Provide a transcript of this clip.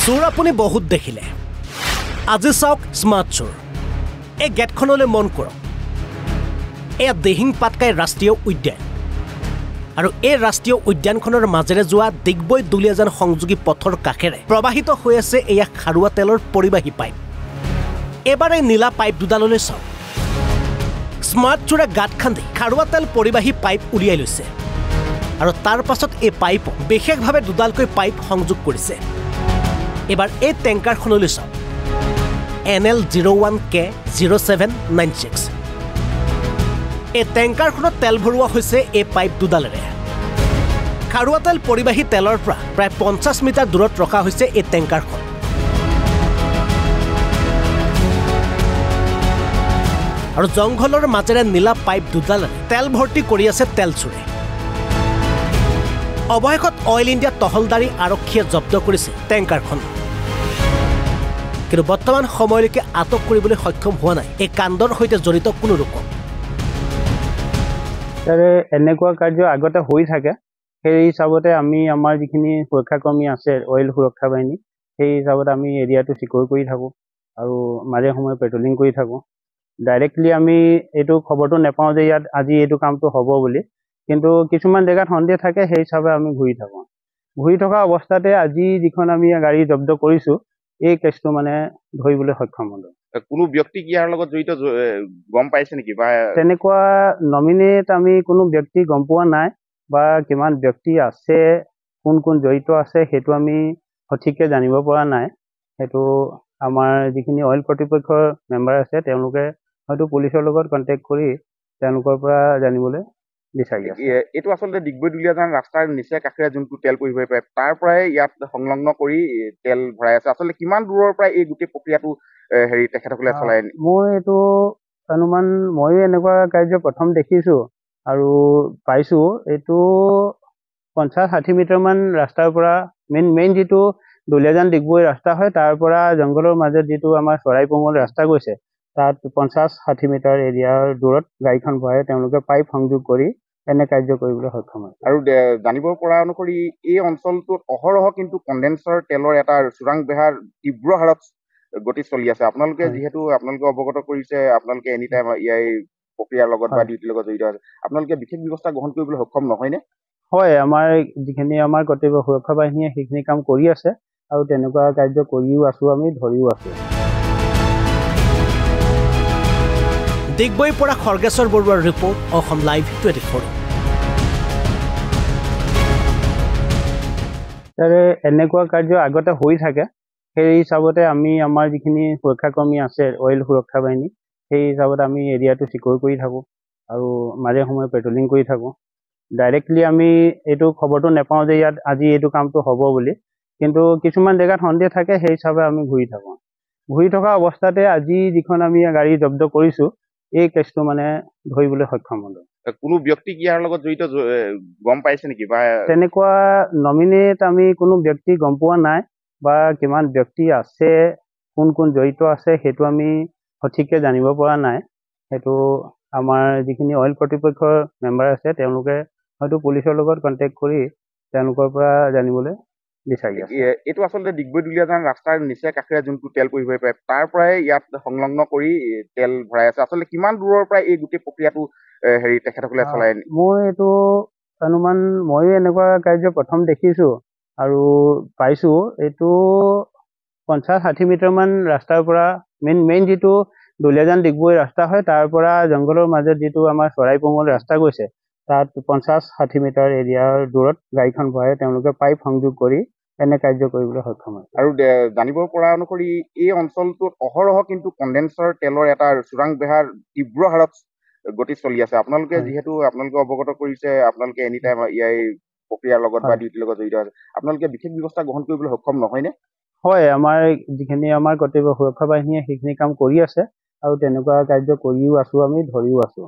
চোৰ আপুনি বহুত দেখিলে আজি চাওক স্মাৰ্ট চোৰ এই গেটখনলৈ মন কৰক এয়া দিহিং পাটকাই ৰাষ্ট্ৰীয় উদ্যান আৰু এই ৰাষ্ট্ৰীয় উদ্যানখনৰ মাজেৰে যোৱা দিগবৈ দুলীয়াজান সংযোগী পথৰ কাষেৰে প্ৰবাহিত হৈ আছে এয়া খাৰুৱা তেলৰ পৰিবাহী পাইপ এবাৰ এই নীলা পাইপ দুডাললৈ চাওক স্মাৰ্ট চোৰে গাঁত খান্দি খাৰুৱা তেল পৰিবাহী পাইপ উলিয়াই লৈছে আৰু তাৰ পাছত এই পাইপ বিশেষভাৱে দুডালকৈ পাইপ সংযোগ কৰিছে এবাৰ এই টেংকাৰখনলৈ চাওক NL01K0796 এই টেংকাৰখনত তেল ভৰোৱা হৈছে এই পাইপ দুডালেৰে খাৰুৱা তেল পৰিবাহী তেলৰ পৰা প্ৰায় 50 মিটাৰ দূৰত ৰখা হৈছে এই টেংকাৰখন আৰু জংঘলৰ মাজেৰে নীলা পাইপ দুডালেৰে তেল ভৰ্তি কৰি আছে তেল চোৰে অৱশেষত অইল ইণ্ডিয়া তহলদাৰী আৰক্ষীয়ে জব্দ কৰিছে টেংকাৰখন কিন্তু বৰ্তমান সময়লৈকে আটক কৰিবলৈ সক্ষম হোৱা নাই এই কাণ্ডৰ সৈতে জড়িত কোনো লোকক এনেকুৱা কাৰ্য আগতে হৈ থাকে সেই হিচাপতে আমি আমাৰ যিখিনি সুৰক্ষাকৰ্মী আছে অইল সুৰক্ষা বাহিনী সেই হিচাপত আমি এৰিয়াটো চিকিউৰ কৰি থাকোঁ আৰু মাজে সময়ে পেট্ৰলিং কৰি থাকোঁ ডাইৰেক্টলি আমি এইটো খবৰটো নাপাওঁ যে ইয়াত আজি এইটো কামটো হ'ব বুলি কিন্তু কিছুমান জেগাত সন্দেহ থাকে সেই হিচাপে আমি ঘূৰি থাকোঁ ঘূৰি থকা অৱস্থাতে আজি যিখন আমি গাড়ী জব্দ কৰিছোঁ এই কেছটো মানে ধৰিবলৈ সক্ষম হ'লো কোনো ব্যক্তি ইয়াৰ লগত জড়িত গম পাইছে নেকি বা তেনেকুৱা নমিনেট আমি কোনো ব্যক্তি গম পোৱা নাই বা কিমান ব্যক্তি আছে কোন কোন জড়িত আছে সেইটো আমি সঠিককৈ জানিব পৰা নাই সেইটো আমাৰ যিখিনি অইল কৰ্তৃপক্ষৰ মেম্বাৰ আছে তেওঁলোকে হয়তো পুলিচৰ লগত কণ্টেক্ট কৰি তেওঁলোকৰ পৰা জানিবলৈ বিচাৰি আছে এইটো আচলতে দিগবৈ দুলীয়াজান ৰাস্তাৰ নিচে কাষেৰে যোনটো তেল পৰিবাহী পাইপ তাৰ পৰাই ইয়াত সংলগ্ন কৰি তেল ভৰাই আছে আচলতে কিমান দূৰৰ পৰা এই গোটেই প্ৰক্ৰিয়াটো তেখেতসকলে চলাই মই এইটো অনুমান ময়ো এনেকুৱা কাৰ্য প্ৰথম দেখিছোঁ আৰু পাইছোঁ এইটো 50-60 মিটাৰমান ৰাস্তাৰ পৰা মেইন যিটো দুলীয়াজান ডিগবৈ ৰাস্তা হয় তাৰ পৰা জংঘলৰ মাজত যিটো আমাৰ চৰাইপঙল ৰাস্তা গৈছে তাত 50-60 মিটাৰ এৰিয়াৰ দূৰত গাড়ীখন ভৰাই তেওঁলোকে পাইপ সংযোগ কৰি এনে কাৰ্য কৰিবলৈ সক্ষম হয় আৰু জানিব পৰা অনুসৰি এই অঞ্চলটোত অহৰহ কিন্তু কণ্ডেন্সাৰ তেলৰ এটা চোৰাং বেহাৰ তীব্ৰ হাৰত গতি চলি আছে আপোনালোকে যিহেতু আপোনালোকে অৱগত কৰিছে আপোনালোকে এনি টাইম ইয়াৰ প্ৰক্ৰিয়াৰ লগত বা ডিউটিৰ লগত জড়িত আছে আপোনালোকে বিশেষ ব্যৱস্থা গ্ৰহণ কৰিবলৈ সক্ষম নহয়নে হয় আমাৰ যিখিনি আমাৰ কৰ্তৃপক্ষ সুৰক্ষা বাহিনীয়ে সেইখিনি কাম কৰি আছে আৰু তেনেকুৱা কাৰ্য কৰিও আছোঁ আমি ধৰিও আছোঁ দিগবৈৰ পৰা খৰ্গেশ্বৰ বৰুৱাৰ ৰিপৰ্ট অসম লাইভ 24 এনেকুৱা কাৰ্য আগতে হৈ থাকে সেই হিচাপতে আমি আমাৰ যিখিনি সুৰক্ষাকৰ্মী আছে অইল সুৰক্ষা বাহিনী সেই হিচাপত আমি এৰিয়াটো চিকিউৰ কৰি থাকোঁ আৰু মাজে সময়ে পেট্ৰলিং কৰি থাকোঁ ডাইৰেক্টলি আমি এইটো খবৰটো নাপাওঁ যে ইয়াত আজি এইটো কামটো হ'ব বুলি কিন্তু কিছুমান জেগাত সন্দেহ থাকে সেই হিচাপে আমি ঘূৰি থাকোঁ ঘূৰি থকা অৱস্থাতে আজি যিখন আমি গাড়ী জব্দ কৰিছোঁ এই কেছটো মানে ধৰিবলৈ সক্ষম হ'লো কোনো ব্যক্তি ইয়াৰ লগত জড়িত গম পাইছে নেকি বা তেনেকুৱা নমিনেট আমি কোনো ব্যক্তি গম পোৱা নাই বা কিমান ব্যক্তি আছে কোন কোন জড়িত আছে সেইটো আমি সঠিককৈ জানিব পৰা নাই সেইটো আমাৰ যিখিনি অইল কৰ্তৃপক্ষৰ মেম্বাৰ আছে তেওঁলোকে হয়তো পুলিচৰ লগত কণ্টেক্ট কৰি তেওঁলোকৰ পৰা জানিবলৈ বিচাৰি আছে এইটো আচলতে দিগবৈ দুলীয়াজান ৰাস্তাৰ নিচে কাষেৰে যোনটো তেল পৰিবাহী পাইপ তাৰ পৰাই ইয়াত সংলগ্ন কৰি তেল ভৰাই আছে আচলতে কিমান দূৰৰ পৰা এই গোটেই প্ৰক্ৰিয়াটো তেখেতসকলে চলাই মই এইটো অনুমান ময়ো এনেকুৱা কাৰ্য প্ৰথম দেখিছোঁ আৰু পাইছোঁ এইটো 50-60 মিটাৰমান ৰাস্তাৰ পৰা মেইন যিটো দুলীয়াজান ডিগবৈ ৰাস্তা হয় তাৰ পৰা জংঘলৰ মাজত যিটো আমাৰ চৰাইপঙল ৰাস্তা গৈছে তাত 50-60 মিটাৰ এৰিয়াৰ দূৰত গাড়ীখন ভৰাই তেওঁলোকে পাইপ সংযোগ কৰি এনে কাৰ্য কৰিবলৈ সক্ষম হয় আৰু জানিব পৰা অনুসৰি এই অঞ্চলটোত অহৰহ কিন্তু কণ্ডেন্সাৰ তেলৰ এটা চোৰাং বেহাৰ তীব্ৰ হাৰত গতি চলি আছে আপোনালোকে যিহেতু আপোনালোকে অৱগত কৰিছে আপোনালোকে এনি টাইম ইয়াৰ প্ৰক্ৰিয়াৰ লগত বা ডিউটিৰ লগত জড়িত আছে আপোনালোকে বিশেষ ব্যৱস্থা গ্ৰহণ কৰিবলৈ সক্ষম নহয়নে হয় আমাৰ যিখিনি আমাৰ কৰ্তৃপক্ষ সুৰক্ষা বাহিনীয়ে সেইখিনি কাম কৰি আছে আৰু তেনেকুৱা কাৰ্য কৰিও আছোঁ আমি ধৰিও আছোঁ